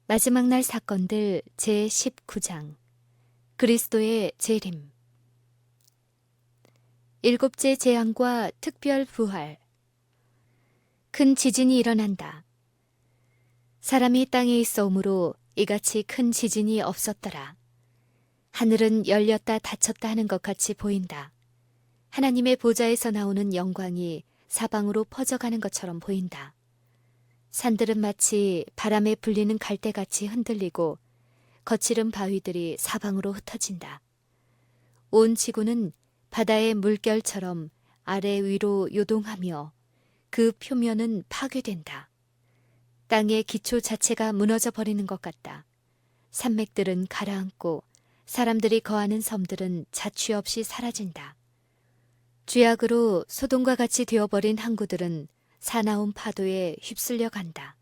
마지막 날 사건들 제19장 그리스도의 재림. 일곱째 재앙과 특별 부활. 큰 지진이 일어난다. 사람이 땅에 있어오므로 이같이 큰 지진이 없었더라. 하늘은 열렸다 닫혔다 하는 것 같이 보인다. 하나님의 보좌에서 나오는 영광이 사방으로 퍼져가는 것처럼 보인다. 산들은 마치 바람에 불리는 갈대같이 흔들리고 거칠은 바위들이 사방으로 흩어진다. 온 지구는 바다의 물결처럼 아래 위로 요동하며 그 표면은 파괴된다. 땅의 기초 자체가 무너져 버리는 것 같다. 산맥들은 가라앉고 사람들이 거하는 섬들은 자취 없이 사라진다. 죄악으로 소돔과 같이 되어버린 항구들은 사나운 파도에 휩쓸려 간다.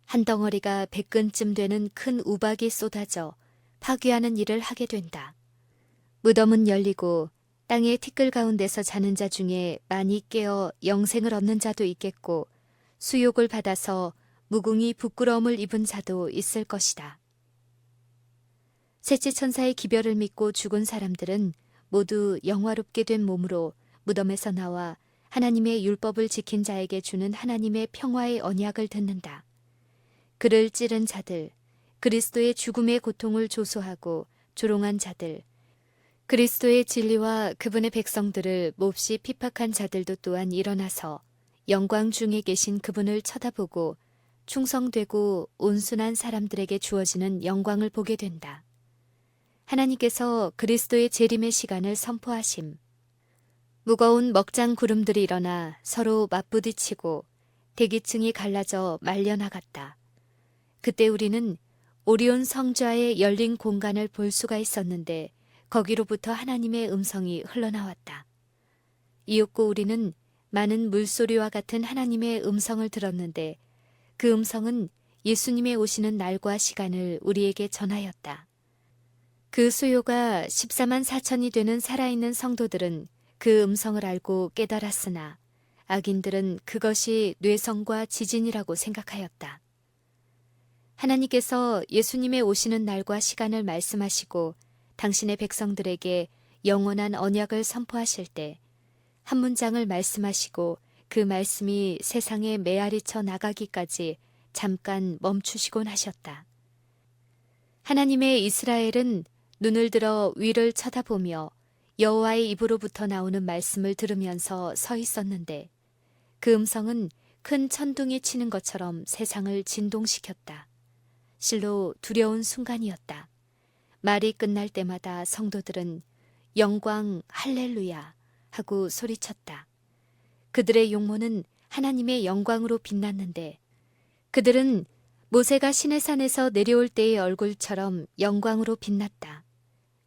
한 덩어리가 100근쯤 되는 큰 우박이 쏟아져 파괴하는 일을 하게 된다. 무덤은 열리고 땅의 티끌 가운데서 자는 자 중에 많이 깨어 영생을 얻는 자도 있겠고 수욕을 받아서 무궁히 부끄러움을 입은 자도 있을 것이다. 셋째 천사의 기별을 믿고 죽은 사람들은 모두 영화롭게 된 몸으로 무덤에서 나와 하나님의 율법을 지킨 자에게 주는 하나님의 평화의 언약을 듣는다. 그를 찌른 자들, 그리스도의 죽음의 고통을 조소하고 조롱한 자들, 그리스도의 진리와 그분의 백성들을 몹시 핍박한 자들도 또한 일어나서 영광 중에 계신 그분을 쳐다보고 충성되고 온순한 사람들에게 주어지는 영광을 보게 된다. 하나님께서 그리스도의 재림의 시간을 선포하심. 무거운 먹장 구름들이 일어나 서로 맞부딪히고 대기층이 갈라져 말려나갔다. 그때 우리는 오리온 성좌의 열린 공간을 볼 수가 있었는데 거기로부터 하나님의 음성이 흘러나왔다. 이윽고 우리는 많은 물소리와 같은 하나님의 음성을 들었는데 그 음성은 예수님의 오시는 날과 시간을 우리에게 전하였다. 그 수요가 14만 4천이 되는 살아있는 성도들은 그 음성을 알고 깨달았으나 악인들은 그것이 뇌성과 지진이라고 생각하였다. 하나님께서 예수님의 오시는 날과 시간을 말씀하시고 당신의 백성들에게 영원한 언약을 선포하실 때 한 문장을 말씀하시고 그 말씀이 세상에 메아리쳐 나가기까지 잠깐 멈추시곤 하셨다. 하나님의 이스라엘은 눈을 들어 위를 쳐다보며 여호와의 입으로부터 나오는 말씀을 들으면서 서 있었는데 그 음성은 큰 천둥이 치는 것처럼 세상을 진동시켰다. 실로 두려운 순간이었다. 말이 끝날 때마다 성도들은 영광 할렐루야 하고 소리쳤다. 그들의 용모는 하나님의 영광으로 빛났는데 그들은 모세가 시내산에서 내려올 때의 얼굴처럼 영광으로 빛났다.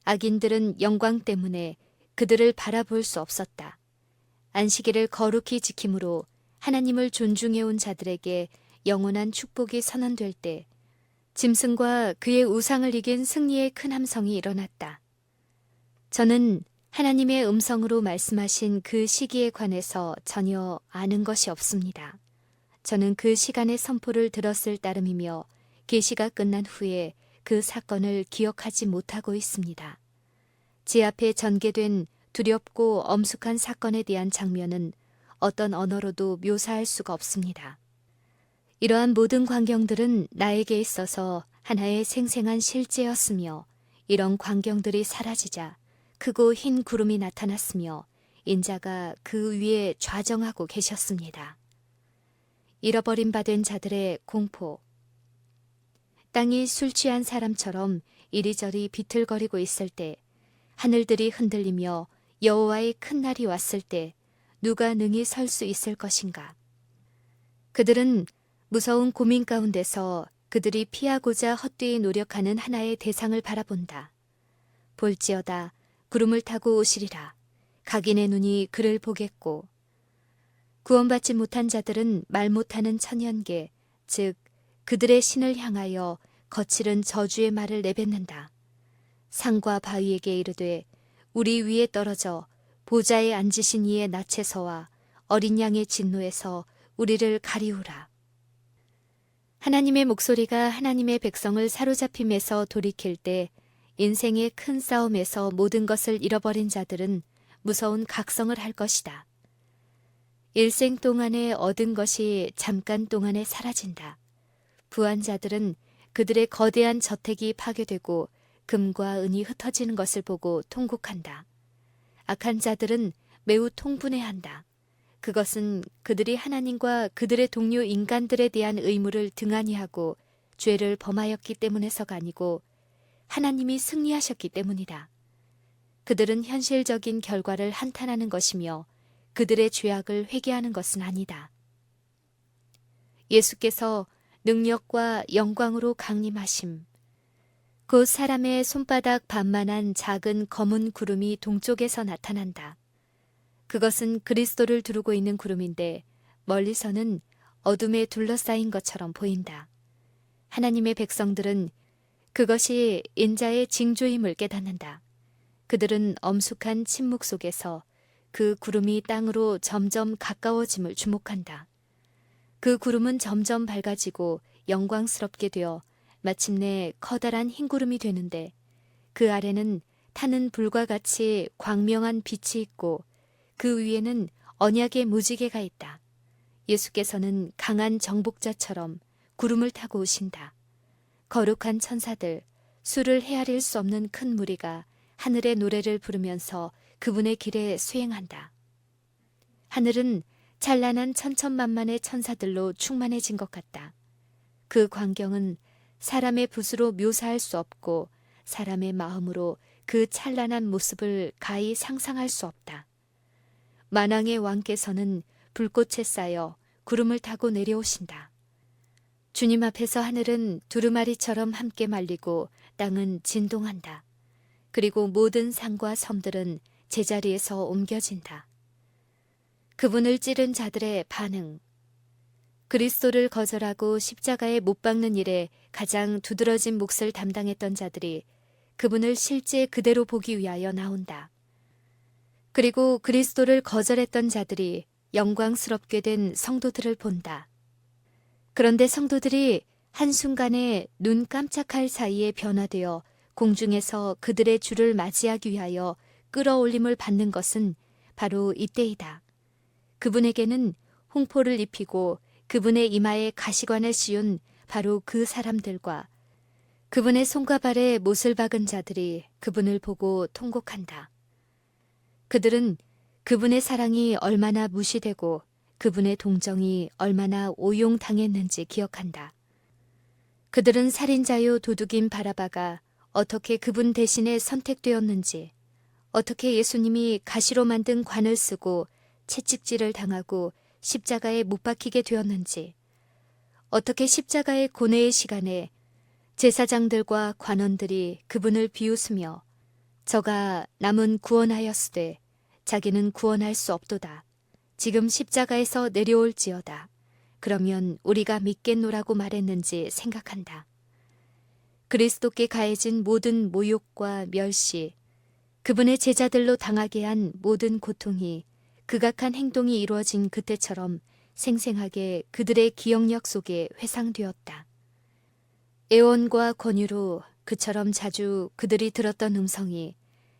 악인들은 영광 때문에 그들을 바라볼 수 없었다. 안식일을 거룩히 지킴으로 하나님을 존중해온 자들에게 영원한 축복이 선언될 때 짐승과 그의 우상을 이긴 승리의 큰 함성이 일어났다. 저는 하나님의 음성으로 말씀하신 그 시기에 관해서 전혀 아는 것이 없습니다. 저는 그 시간의 선포를 들었을 따름이며 계시가 끝난 후에 그 사건을 기억하지 못하고 있습니다. 제 앞에 전개된 두렵고 엄숙한 사건에 대한 장면은 어떤 언어로도 묘사할 수가 없습니다. 이러한 모든 광경들은 나에게 있어서 하나의 생생한 실제였으며 이런 광경들이 사라지자 크고 흰 구름이 나타났으며 인자가 그 위에 좌정하고 계셨습니다. 잃어버린 바 된 자들의 공포. 땅이 술 취한 사람처럼 이리저리 비틀거리고 있을 때 하늘들이 흔들리며 여호와의 큰 날이 왔을 때 누가 능히 설 수 있을 것인가. 그들은 무서운 고민 가운데서 그들이 피하고자 헛되이 노력하는 하나의 대상을 바라본다. 볼지어다 구름을 타고 오시리라. 각인의 눈이 그를 보겠고 구원받지 못한 자들은 말 못하는 천연계 즉 그들의 신을 향하여 거칠은 저주의 말을 내뱉는다. 산과 바위에게 이르되 우리 위에 떨어져 보좌에 앉으신 이의 낯에서와 어린 양의 진노에서 우리를 가리우라. 하나님의 목소리가 하나님의 백성을 사로잡힘에서 돌이킬 때 인생의 큰 싸움에서 모든 것을 잃어버린 자들은 무서운 각성을 할 것이다. 일생 동안에 얻은 것이 잠깐 동안에 사라진다. 부한 자들은 그들의 거대한 저택이 파괴되고 금과 은이 흩어지는 것을 보고 통곡한다. 악한 자들은 매우 통분해한다. 그것은 그들이 하나님과 그들의 동료 인간들에 대한 의무를 등한히 하고 죄를 범하였기 때문에서가 아니고 하나님이 승리하셨기 때문이다. 그들은 현실적인 결과를 한탄하는 것이며 그들의 죄악을 회개하는 것은 아니다. 예수께서 능력과 영광으로 강림하심. 곧 사람의 손바닥 반만한 작은 검은 구름이 동쪽에서 나타난다. 그것은 그리스도를 두르고 있는 구름인데 멀리서는 어둠에 둘러싸인 것처럼 보인다. 하나님의 백성들은 그것이 인자의 징조임을 깨닫는다. 그들은 엄숙한 침묵 속에서 그 구름이 땅으로 점점 가까워짐을 주목한다. 그 구름은 점점 밝아지고 영광스럽게 되어 마침내 커다란 흰 구름이 되는데 그 아래는 타는 불과 같이 광명한 빛이 있고 그 위에는 언약의 무지개가 있다. 예수께서는 강한 정복자처럼 구름을 타고 오신다. 거룩한 천사들, 수를 헤아릴 수 없는 큰 무리가 하늘의 노래를 부르면서 그분의 길에 수행한다. 하늘은 찬란한 천천만만의 천사들로 충만해진 것 같다. 그 광경은 사람의 붓으로 묘사할 수 없고 사람의 마음으로 그 찬란한 모습을 가히 상상할 수 없다. 만왕의 왕께서는 불꽃에 쌓여 구름을 타고 내려오신다. 주님 앞에서 하늘은 두루마리처럼 함께 말리고 땅은 진동한다. 그리고 모든 산과 섬들은 제자리에서 옮겨진다. 그분을 찌른 자들의 반응. 그리스도를 거절하고 십자가에 못 박는 일에 가장 두드러진 몫을 담당했던 자들이 그분을 실제 그대로 보기 위하여 나온다. 그리고 그리스도를 거절했던 자들이 영광스럽게 된 성도들을 본다. 그런데 성도들이 한순간에 눈 깜짝할 사이에 변화되어 공중에서 그들의 주를 맞이하기 위하여 끌어올림을 받는 것은 바로 이때이다. 그분에게는 홍포를 입히고 그분의 이마에 가시관을 씌운 바로 그 사람들과 그분의 손과 발에 못을 박은 자들이 그분을 보고 통곡한다. 그들은 그분의 사랑이 얼마나 무시되고 그분의 동정이 얼마나 오용당했는지 기억한다. 그들은 살인자요 도둑인 바라바가 어떻게 그분 대신에 선택되었는지, 어떻게 예수님이 가시로 만든 관을 쓰고 채찍질을 당하고 십자가에 못 박히게 되었는지, 어떻게 십자가의 고뇌의 시간에 제사장들과 관원들이 그분을 비웃으며 저가 남은 구원하였으되 자기는 구원할 수 없도다. 지금 십자가에서 내려올지어다. 그러면 우리가 믿겠노라고 말했는지 생각한다. 그리스도께 가해진 모든 모욕과 멸시, 그분의 제자들로 당하게 한 모든 고통이 극악한 행동이 이루어진 그때처럼 생생하게 그들의 기억력 속에 회상되었다. 애원과 권유로 그처럼 자주 그들이 들었던 음성이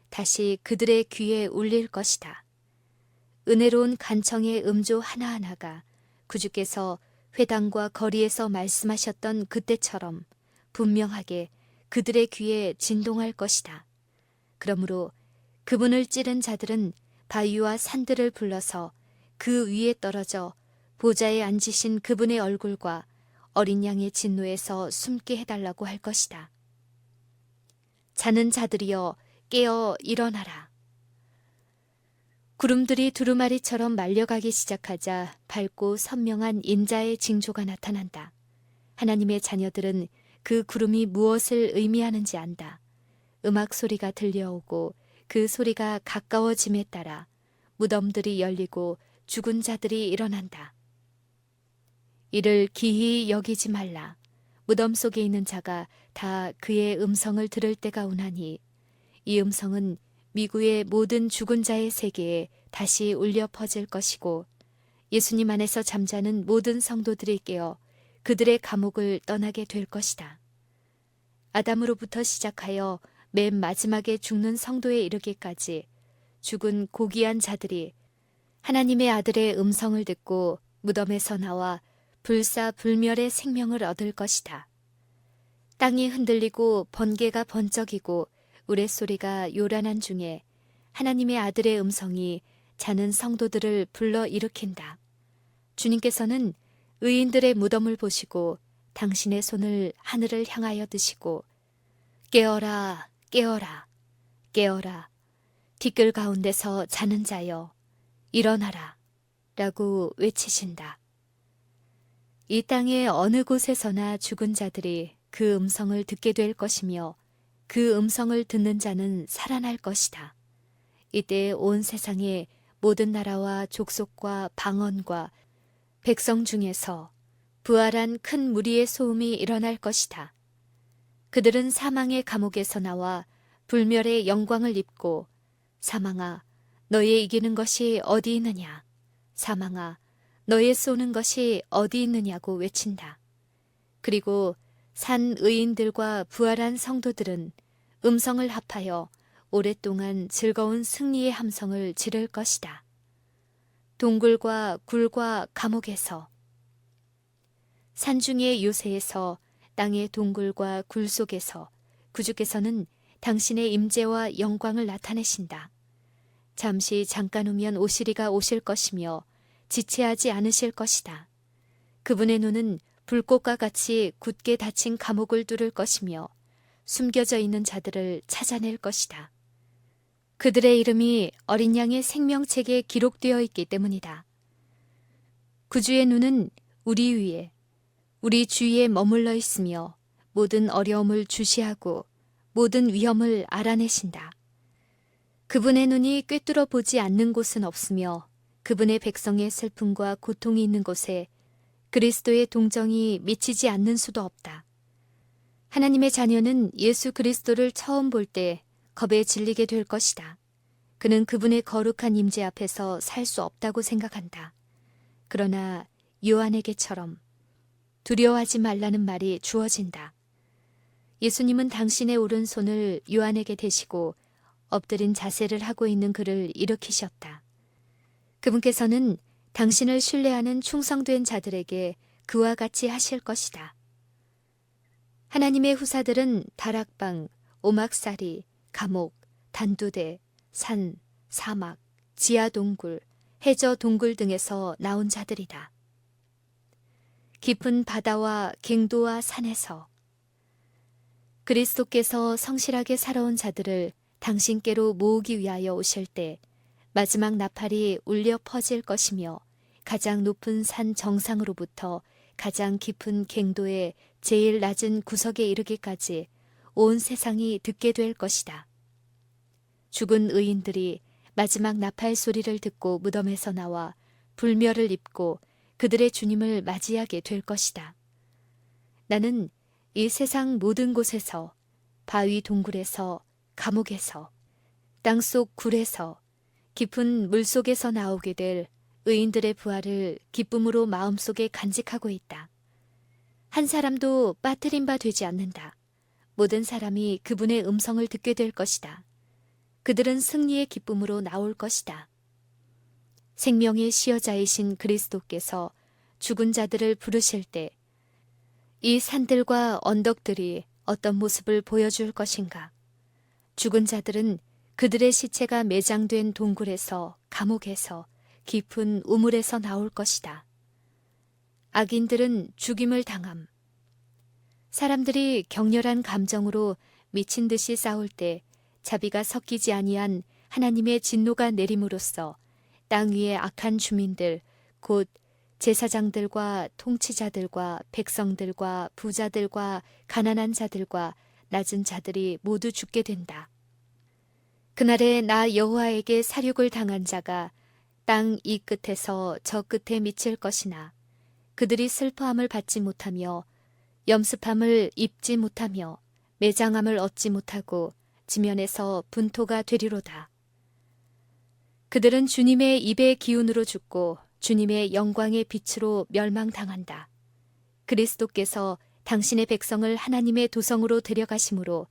다시 그들의 귀에 울릴 것이다. 은혜로운 간청의 음조 하나하나가 구주께서 회당과 거리에서 말씀하셨던 그때처럼 분명하게 그들의 귀에 진동할 것이다. 그러므로 그분을 찌른 자들은 바위와 산들을 불러서 그 위에 떨어져 보좌에 앉으신 그분의 얼굴과 어린 양의 진노에서 숨게 해달라고 할 것이다. 자는 자들이여 깨어 일어나라. 구름들이 두루마리처럼 말려가기 시작하자 밝고 선명한 인자의 징조가 나타난다. 하나님의 자녀들은 그 구름이 무엇을 의미하는지 안다. 음악 소리가 들려오고 그 소리가 가까워짐에 따라 무덤들이 열리고 죽은 자들이 일어난다. 이를 기히 여기지 말라. 무덤 속에 있는 자가 다 그의 음성을 들을 때가 오나니 이 음성은 미구의 모든 죽은 자의 세계에 다시 울려 퍼질 것이고 예수님 안에서 잠자는 모든 성도들이 깨어 그들의 감옥을 떠나게 될 것이다. 아담으로부터 시작하여 맨 마지막에 죽는 성도에 이르기까지 죽은 고귀한 자들이 하나님의 아들의 음성을 듣고 무덤에서 나와 불사불멸의 생명을 얻을 것이다. 땅이 흔들리고 번개가 번쩍이고 우레소리가 요란한 중에 하나님의 아들의 음성이 자는 성도들을 불러 일으킨다. 주님께서는 의인들의 무덤을 보시고 당신의 손을 하늘을 향하여 드시고 깨어라, 깨어라, 깨어라, 티끌 가운데서 자는 자여 일어나라 라고 외치신다. 이 땅의 어느 곳에서나 죽은 자들이 그 음성을 듣게 될 것이며 그 음성을 듣는 자는 살아날 것이다. 이때 온 세상의 모든 나라와 족속과 방언과 백성 중에서 부활한 큰 무리의 소음이 일어날 것이다. 그들은 사망의 감옥에서 나와 불멸의 영광을 입고 사망아, 너의 이기는 것이 어디 있느냐? 사망아, 너의 쏘는 것이 어디 있느냐고 외친다. 그리고 산 의인들과 부활한 성도들은 음성을 합하여 오랫동안 즐거운 승리의 함성을 지를 것이다. 동굴과 굴과 감옥에서 산중의 요새에서 땅의 동굴과 굴 속에서 구주께서는 당신의 임재와 영광을 나타내신다. 잠시 잠깐 후면 오시리가 오실 것이며 지체하지 않으실 것이다. 그분의 눈은 불꽃과 같이 굳게 닫힌 감옥을 뚫을 것이며 숨겨져 있는 자들을 찾아낼 것이다. 그들의 이름이 어린 양의 생명책에 기록되어 있기 때문이다. 구주의 눈은 우리 위에, 우리 주위에 머물러 있으며 모든 어려움을 주시하고 모든 위험을 알아내신다. 그분의 눈이 꿰뚫어 보지 않는 곳은 없으며 그분의 백성의 슬픔과 고통이 있는 곳에 그리스도의 동정이 미치지 않는 수도 없다. 하나님의 자녀는 예수 그리스도를 처음 볼 때 겁에 질리게 될 것이다. 그는 그분의 거룩한 임재 앞에서 살 수 없다고 생각한다. 그러나 요한에게처럼 두려워하지 말라는 말이 주어진다. 예수님은 당신의 오른손을 요한에게 대시고 엎드린 자세를 하고 있는 그를 일으키셨다. 그분께서는 당신을 신뢰하는 충성된 자들에게 그와 같이 하실 것이다. 하나님의 후사들은 다락방, 오막살이, 감옥, 단두대, 산, 사막, 지하동굴, 해저동굴 등에서 나온 자들이다. 깊은 바다와 갱도와 산에서 그리스도께서 성실하게 살아온 자들을 당신께로 모으기 위하여 오실 때 마지막 나팔이 울려 퍼질 것이며 가장 높은 산 정상으로부터 가장 깊은 갱도의 제일 낮은 구석에 이르기까지 온 세상이 듣게 될 것이다. 죽은 의인들이 마지막 나팔 소리를 듣고 무덤에서 나와 불멸을 입고 그들의 주님을 맞이하게 될 것이다. 나는 이 세상 모든 곳에서 바위 동굴에서 감옥에서 땅속 굴에서 깊은 물속에서 나오게 될 의인들의 부활을 기쁨으로 마음속에 간직하고 있다. 한 사람도 빠뜨린 바 되지 않는다. 모든 사람이 그분의 음성을 듣게 될 것이다. 그들은 승리의 기쁨으로 나올 것이다. 생명의 시여자이신 그리스도께서 죽은 자들을 부르실 때 이 산들과 언덕들이 어떤 모습을 보여줄 것인가? 죽은 자들은 그들의 시체가 매장된 동굴에서, 감옥에서, 깊은 우물에서 나올 것이다. 악인들은 죽임을 당함. 사람들이 격렬한 감정으로 미친 듯이 싸울 때 자비가 섞이지 아니한 하나님의 진노가 내림으로써 땅 위의 악한 주민들, 곧 제사장들과 통치자들과 백성들과 부자들과 가난한 자들과 낮은 자들이 모두 죽게 된다. 그날에 나 여호와에게 사륙을 당한 자가 땅 이 끝에서 저 끝에 미칠 것이나 그들이 슬퍼함을 받지 못하며 염습함을 입지 못하며 매장함을 얻지 못하고 지면에서 분토가 되리로다. 그들은 주님의 입의 기운으로 죽고 주님의 영광의 빛으로 멸망당한다. 그리스도께서 당신의 백성을 하나님의 도성으로 데려가심으로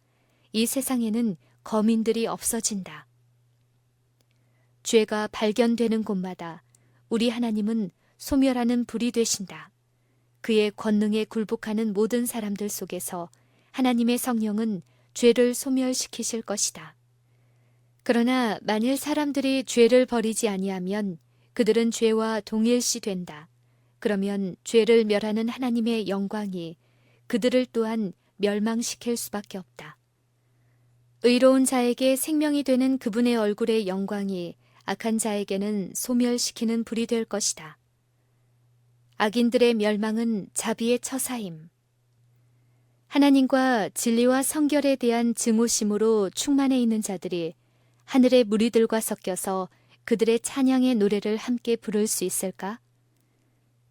이 세상에는 거민들이 없어진다. 죄가 발견되는 곳마다 우리 하나님은 소멸하는 불이 되신다. 그의 권능에 굴복하는 모든 사람들 속에서 하나님의 성령은 죄를 소멸시키실 것이다. 그러나 만일 사람들이 죄를 버리지 아니하면 그들은 죄와 동일시 된다. 그러면 죄를 멸하는 하나님의 영광이 그들을 또한 멸망시킬 수밖에 없다. 의로운 자에게 생명이 되는 그분의 얼굴의 영광이 악한 자에게는 소멸시키는 불이 될 것이다. 악인들의 멸망은 자비의 처사임. 하나님과 진리와 성결에 대한 증오심으로 충만해 있는 자들이 하늘의 무리들과 섞여서 그들의 찬양의 노래를 함께 부를 수 있을까?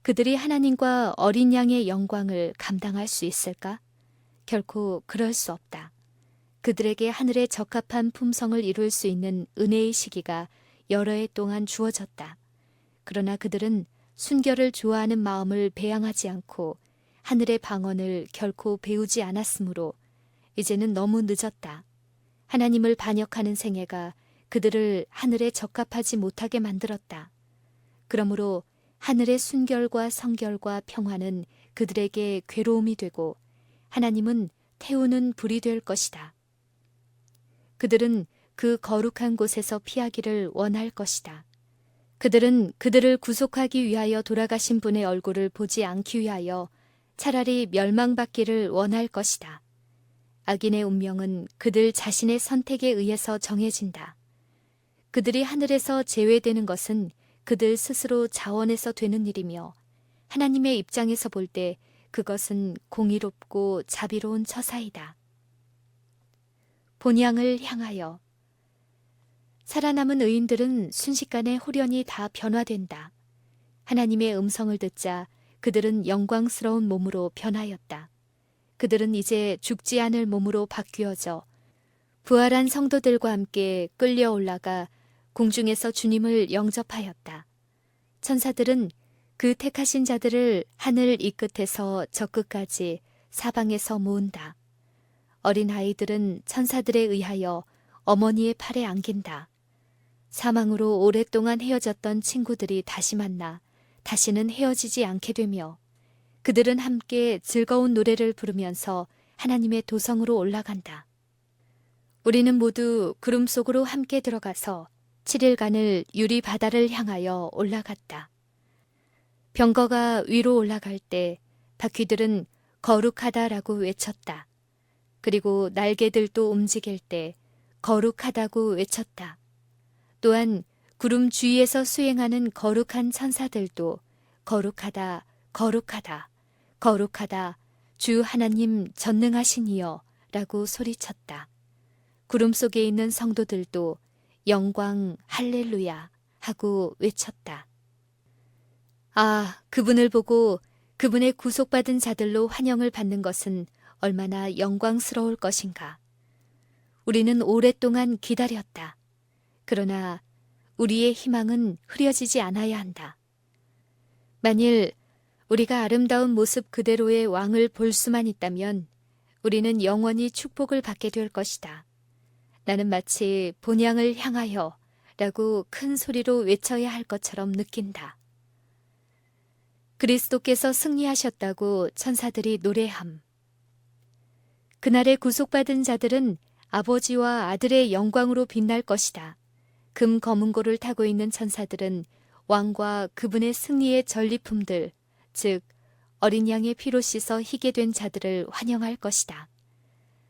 그들이 하나님과 어린 양의 영광을 감당할 수 있을까? 결코 그럴 수 없다. 그들에게 하늘에 적합한 품성을 이룰 수 있는 은혜의 시기가 여러 해 동안 주어졌다. 그러나 그들은 순결을 좋아하는 마음을 배양하지 않고 하늘의 방언을 결코 배우지 않았으므로 이제는 너무 늦었다. 하나님을 반역하는 생애가 그들을 하늘에 적합하지 못하게 만들었다. 그러므로 하늘의 순결과 성결과 평화는 그들에게 괴로움이 되고 하나님은 태우는 불이 될 것이다. 그들은 그 거룩한 곳에서 피하기를 원할 것이다. 그들은 그들을 구속하기 위하여 돌아가신 분의 얼굴을 보지 않기 위하여 차라리 멸망받기를 원할 것이다. 악인의 운명은 그들 자신의 선택에 의해서 정해진다. 그들이 하늘에서 제외되는 것은 그들 스스로 자원해서 되는 일이며 하나님의 입장에서 볼 때 그것은 공의롭고 자비로운 처사이다. 본향을 향하여 살아남은 의인들은 순식간에 홀연히 다 변화된다. 하나님의 음성을 듣자 그들은 영광스러운 몸으로 변하였다. 그들은 이제 죽지 않을 몸으로 바뀌어져 부활한 성도들과 함께 끌려 올라가 공중에서 주님을 영접하였다. 천사들은 그 택하신 자들을 하늘 이 끝에서 저 끝까지 사방에서 모은다. 어린 아이들은 천사들에 의하여 어머니의 팔에 안긴다. 사망으로 오랫동안 헤어졌던 친구들이 다시 만나 다시는 헤어지지 않게 되며 그들은 함께 즐거운 노래를 부르면서 하나님의 도성으로 올라간다. 우리는 모두 구름 속으로 함께 들어가서 7일간을 유리 바다를 향하여 올라갔다. 병거가 위로 올라갈 때 바퀴들은 거룩하다라고 외쳤다. 그리고 날개들도 움직일 때 거룩하다고 외쳤다. 또한 구름 주위에서 수행하는 거룩한 천사들도 거룩하다, 거룩하다, 거룩하다, 주 하나님 전능하신 이여 라고 소리쳤다. 구름 속에 있는 성도들도 영광 할렐루야 하고 외쳤다. 아, 그분을 보고 그분의 구속받은 자들로 환영을 받는 것은 얼마나 영광스러울 것인가. 우리는 오랫동안 기다렸다. 그러나 우리의 희망은 흐려지지 않아야 한다. 만일 우리가 아름다운 모습 그대로의 왕을 볼 수만 있다면 우리는 영원히 축복을 받게 될 것이다. 나는 마치 본향을 향하여 라고 큰 소리로 외쳐야 할 것처럼 느낀다. 그리스도께서 승리하셨다고 천사들이 노래함. 그날의 구속받은 자들은 아버지와 아들의 영광으로 빛날 것이다. 금 검은고를 타고 있는 천사들은 왕과 그분의 승리의 전리품들, 즉 어린 양의 피로 씻어 희게 된 자들을 환영할 것이다.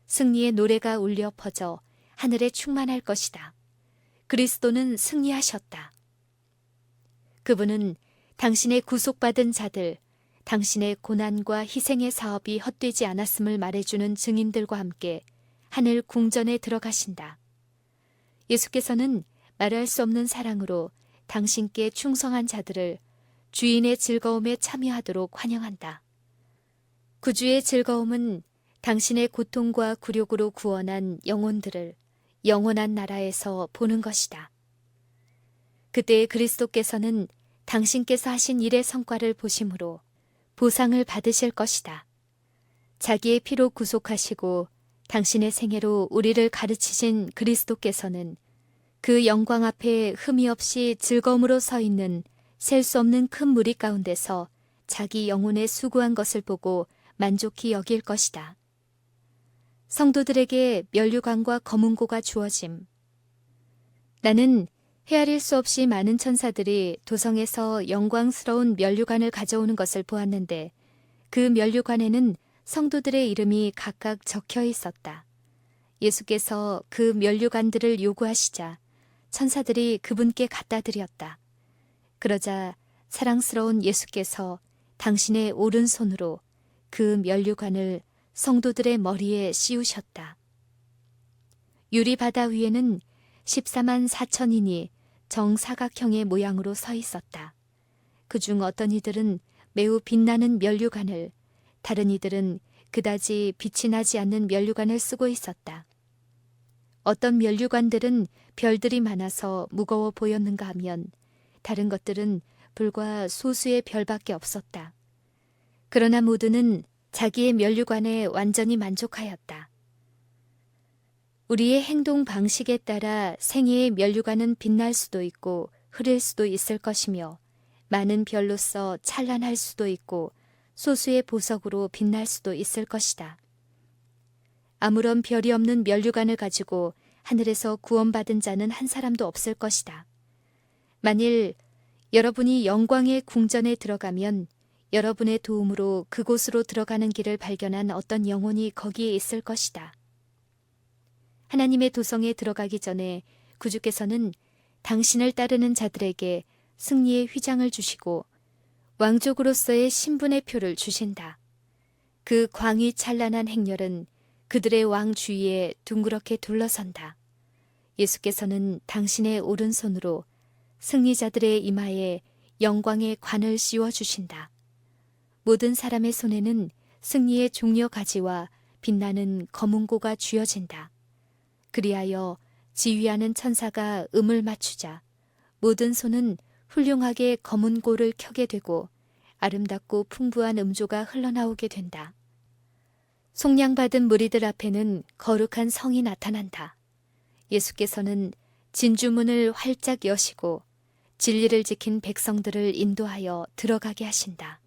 승리의 노래가 울려 퍼져 하늘에 충만할 것이다. 그리스도는 승리하셨다. 그분은 당신의 구속받은 자들, 당신의 고난과 희생의 사업이 헛되지 않았음을 말해주는 증인들과 함께 하늘 궁전에 들어가신다. 예수께서는 말할 수 없는 사랑으로 당신께 충성한 자들을 주인의 즐거움에 참여하도록 환영한다. 구주의 즐거움은 당신의 고통과 굴욕으로 구원한 영혼들을 영원한 나라에서 보는 것이다. 그때 그리스도께서는 당신께서 하신 일의 성과를 보심으로 보상을 받으실 것이다. 자기의 피로 구속하시고 당신의 생애로 우리를 가르치신 그리스도께서는 그 영광 앞에 흠이 없이 즐거움으로 서 있는 셀 수 없는 큰 무리 가운데서 자기 영혼에 수고한 것을 보고 만족히 여길 것이다. 성도들에게 면류관과 검은고가 주어짐. 나는 헤아릴 수 없이 많은 천사들이 도성에서 영광스러운 면류관을 가져오는 것을 보았는데 그 면류관에는 성도들의 이름이 각각 적혀 있었다. 예수께서 그 면류관들을 요구하시자 천사들이 그분께 갖다 드렸다. 그러자 사랑스러운 예수께서 당신의 오른손으로 그 면류관을 성도들의 머리에 씌우셨다. 유리바다 위에는 14만 4천인이 정사각형의 모양으로 서 있었다. 그중 어떤 이들은 매우 빛나는 면류관을, 다른 이들은 그다지 빛이 나지 않는 면류관을 쓰고 있었다. 어떤 면류관들은 별들이 많아서 무거워 보였는가 하면 다른 것들은 불과 소수의 별밖에 없었다. 그러나 모두는 자기의 면류관에 완전히 만족하였다. 우리의 행동 방식에 따라 생애의 면류관은 빛날 수도 있고 흐릴 수도 있을 것이며 많은 별로서 찬란할 수도 있고 소수의 보석으로 빛날 수도 있을 것이다. 아무런 별이 없는 면류관을 가지고 하늘에서 구원받은 자는 한 사람도 없을 것이다. 만일 여러분이 영광의 궁전에 들어가면 여러분의 도움으로 그곳으로 들어가는 길을 발견한 어떤 영혼이 거기에 있을 것이다. 하나님의 도성에 들어가기 전에 구주께서는 당신을 따르는 자들에게 승리의 휘장을 주시고 왕족으로서의 신분의 표를 주신다. 그 광이 찬란한 행렬은 그들의 왕 주위에 둥그렇게 둘러선다. 예수께서는 당신의 오른손으로 승리자들의 이마에 영광의 관을 씌워주신다. 모든 사람의 손에는 승리의 종려 가지와 빛나는 검은고가 쥐어진다. 그리하여 지휘하는 천사가 음을 맞추자 모든 손은 훌륭하게 검은고를 켜게 되고 아름답고 풍부한 음조가 흘러나오게 된다. 속량받은 무리들 앞에는 거룩한 성이 나타난다. 예수께서는 진주문을 활짝 여시고 진리를 지킨 백성들을 인도하여 들어가게 하신다.